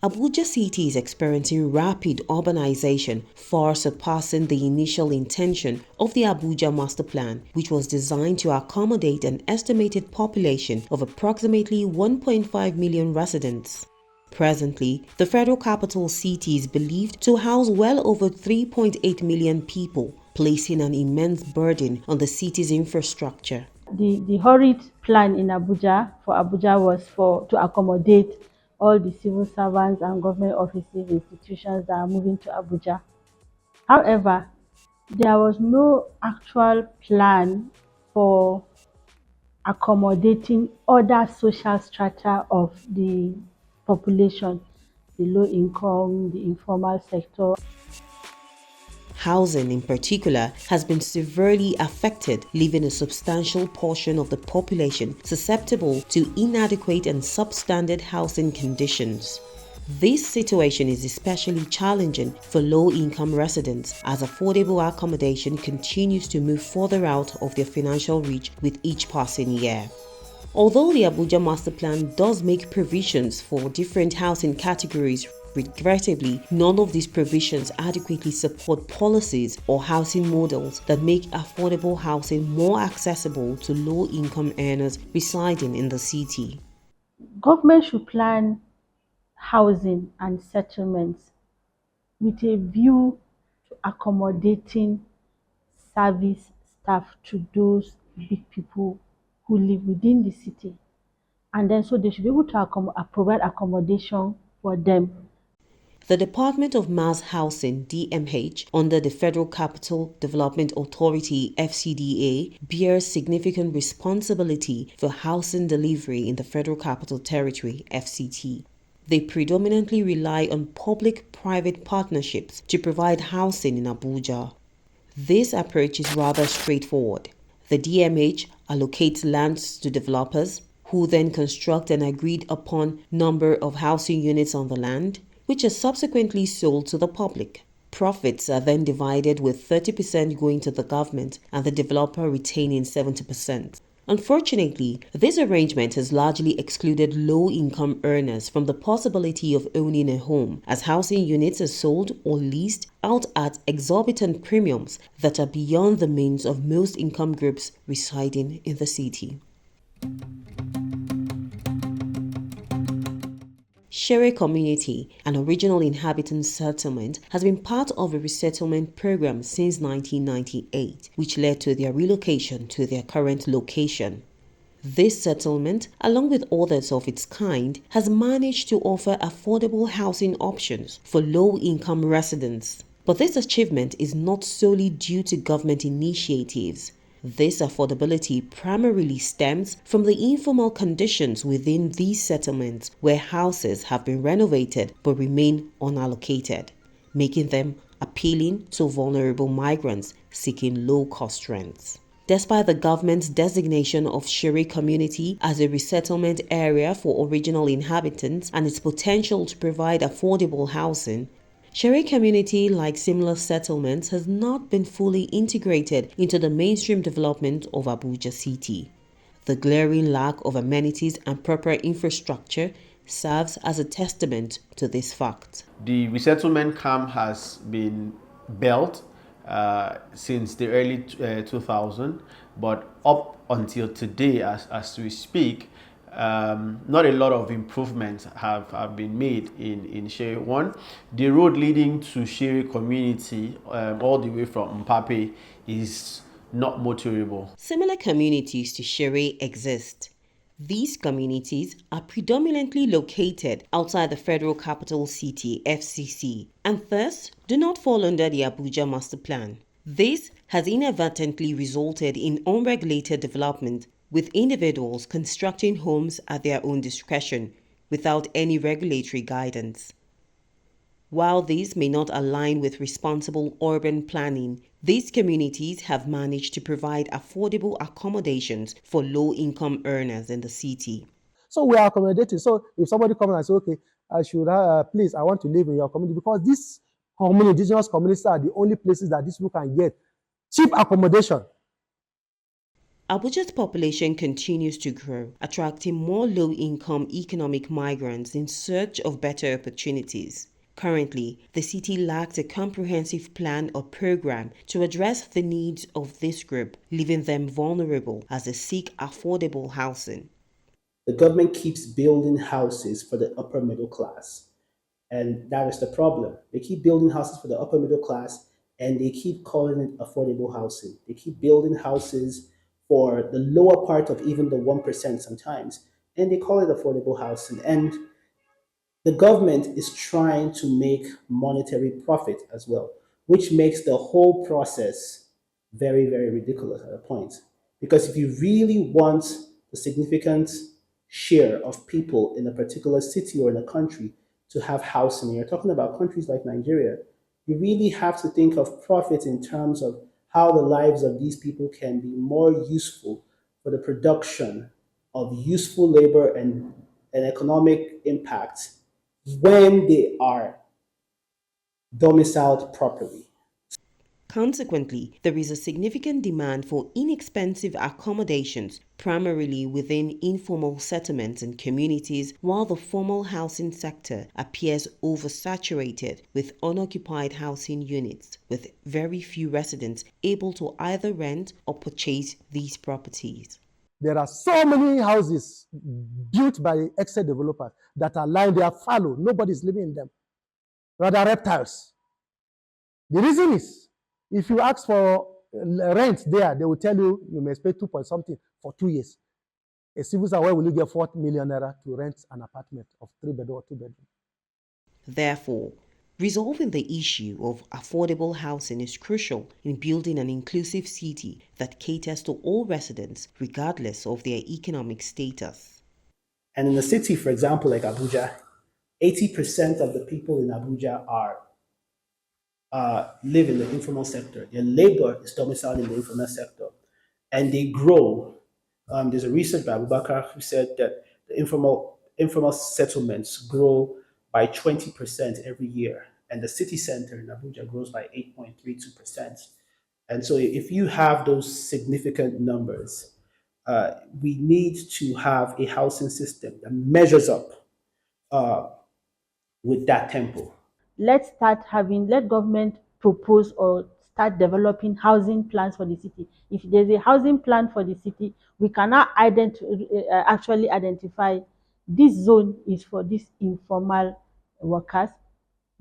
Abuja City is experiencing rapid urbanization, far surpassing the initial intention of the Abuja Master Plan, which was designed to accommodate an estimated population of approximately 1.5 million residents. Presently, the Federal Capital City is believed to house well over 3.8 million people, placing an immense burden on the city's infrastructure. The hurried plan in Abuja for Abuja was to accommodate all the civil servants and government offices, institutions that are moving to Abuja. However, there was no actual plan for accommodating other social strata of the population, the low income, the informal sector. Housing, in particular, has been severely affected, leaving a substantial portion of the population susceptible to inadequate and substandard housing conditions. This situation is especially challenging for low-income residents as affordable accommodation continues to move further out of their financial reach with each passing year. Although the Abuja Master Plan does make provisions for different housing categories, regrettably, none of these provisions adequately support policies or housing models that make affordable housing more accessible to low-income earners residing in the city. Government should plan housing and settlements with a view to accommodating service staff to those big people who live within the city. And then so they should be able to provide accommodation for them. The Department of Mass Housing (DMH) under the Federal Capital Development Authority (FCDA) bears significant responsibility for housing delivery in the Federal Capital Territory (FCT). They predominantly rely on public-private partnerships to provide housing in Abuja. This approach is rather straightforward. The DMH allocates lands to developers, who then construct an agreed upon number of housing units on the land, which are subsequently sold to the public. Profits are then divided with 30% going to the government and the developer retaining 70%. Unfortunately, this arrangement has largely excluded low-income earners from the possibility of owning a home, as housing units are sold or leased out at exorbitant premiums that are beyond the means of most income groups residing in the city. Shere community, an original inhabitant settlement, has been part of a resettlement program since 1998, which led to their relocation to their current location. This settlement, along with others of its kind, has managed to offer affordable housing options for low-income residents. But this achievement is not solely due to government initiatives. This affordability primarily stems from the informal conditions within these settlements where houses have been renovated but remain unallocated, making them appealing to vulnerable migrants seeking low-cost rents. Despite the government's designation of Shere community as a resettlement area for original inhabitants and its potential to provide affordable housing, Shere community, like similar settlements, has not been fully integrated into the mainstream development of Abuja City. The glaring lack of amenities and proper infrastructure serves as a testament to this fact. The resettlement camp has been built since the early 2000, but up until today, as we speak, not a lot of improvements have been made in Shere 1. The road leading to Shere community all the way from Mpape is not motorable. Similar communities to Shere exist. These communities are predominantly located outside the Federal Capital City (FCC) and thus do not fall under the Abuja Master Plan. This has inadvertently resulted in unregulated development, with individuals constructing homes at their own discretion without any regulatory guidance. While these may not align with responsible urban planning, these communities have managed to provide affordable accommodations for low-income earners in the city. So we are accommodating. So if somebody comes and says, okay, I should, please, I want to live in your community, because these indigenous communities are the only places that these people can get cheap accommodation. Abuja's population continues to grow, attracting more low-income economic migrants in search of better opportunities. Currently, the city lacks a comprehensive plan or program to address the needs of this group, leaving them vulnerable as they seek affordable housing. The government keeps building houses for the upper middle class. And that is the problem. They keep building houses for the upper middle class and they keep calling it affordable housing. They keep building houses for the lower part of even the 1% sometimes, and they call it affordable housing. And the government is trying to make monetary profit as well, which makes the whole process very, very ridiculous at a point. Because if you really want a significant share of people in a particular city or in a country to have housing, you're talking about countries like Nigeria, you really have to think of profit in terms of how the lives of these people can be more useful for the production of useful labor and economic impact when they are domiciled properly. Consequently, there is a significant demand for inexpensive accommodations, primarily within informal settlements and communities, while the formal housing sector appears oversaturated with unoccupied housing units, with very few residents able to either rent or purchase these properties. There are so many houses built by excess developers that are lying there fallow. Nobody's living in them. Rather reptiles. The reason is, if you ask for rent there, they will tell you you may pay 2 point something for 2 years. A civil servant, where will you get 4 million naira to rent an apartment of 3 bedroom or 2 bedroom? Therefore, resolving the issue of affordable housing is crucial in building an inclusive city that caters to all residents regardless of their economic status. And in a city, for example, like Abuja, 80% of the people in Abuja are live in the informal sector. Their labor is domiciled in the informal sector, and they grow. There's a research by Abubakar who said that the informal settlements grow by 20% every year, and the city center in Abuja grows by 8.32%. And so, if you have those significant numbers, we need to have a housing system that measures up uh, with that tempo. Let government propose or start developing housing plans for the city. If there's a housing plan for the city, we cannot actually identify this zone is for these informal workers,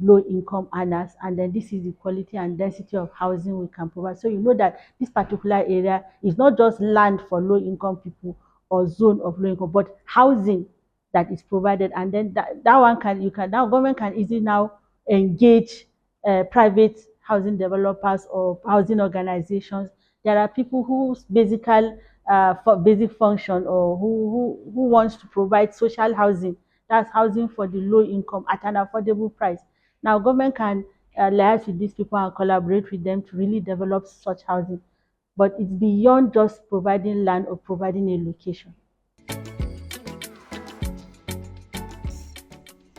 low income earners, and then this is the quality and density of housing we can provide. So you know that this particular area is not just land for low income people or zone of low income, but housing that is provided. And then that one can you can now government can easily now engage private housing developers or housing organizations. There are people whose basic function, or who wants to provide social housing, that's housing for the low income at an affordable price. Now government can liaise with these people and collaborate with them to really develop such housing, but it's beyond just providing land or providing a location.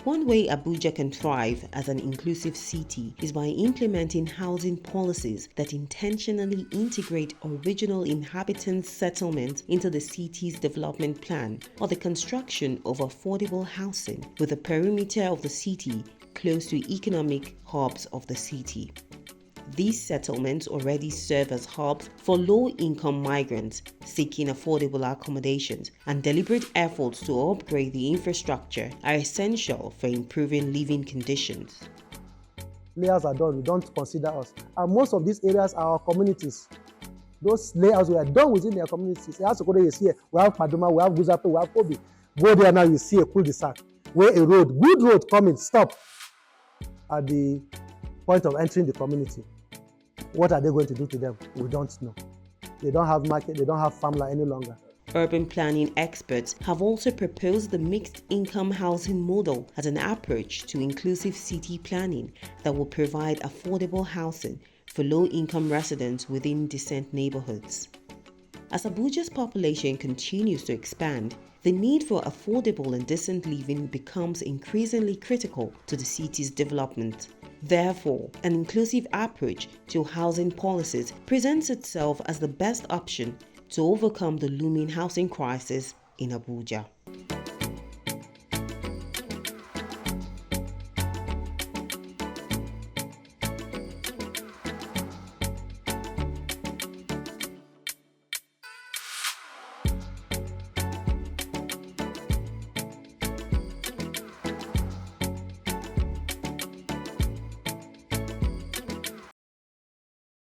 One way Abuja can thrive as an inclusive city is by implementing housing policies that intentionally integrate original inhabitants' settlements into the city's development plan, or the construction of affordable housing with the perimeter of the city close to economic hubs of the city. These settlements already serve as hubs for low-income migrants seeking affordable accommodations, and deliberate efforts to upgrade the infrastructure are essential for improving living conditions. Layers are done, we don't consider us. And most of these areas are our communities. Those layers were done within their communities. You see, we have Paduma, we have Guzape, we have Kobe. Go there now, you see a cul-de-sac where a road, good road coming, stop at the point of entering the community. What are they going to do to them? We don't know. They don't have market, they don't have farmland any longer. Urban planning experts have also proposed the mixed income housing model as an approach to inclusive city planning that will provide affordable housing for low-income residents within decent neighborhoods. As Abuja's population continues to expand, the need for affordable and decent living becomes increasingly critical to the city's development. Therefore, an inclusive approach to housing policies presents itself as the best option to overcome the looming housing crisis in Abuja.